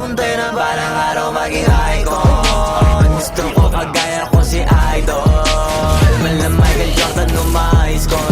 Puntay na balang araw maging icon. Gusto ko kagaya ko si Idol. Malam Michael Jordan, no mais ko.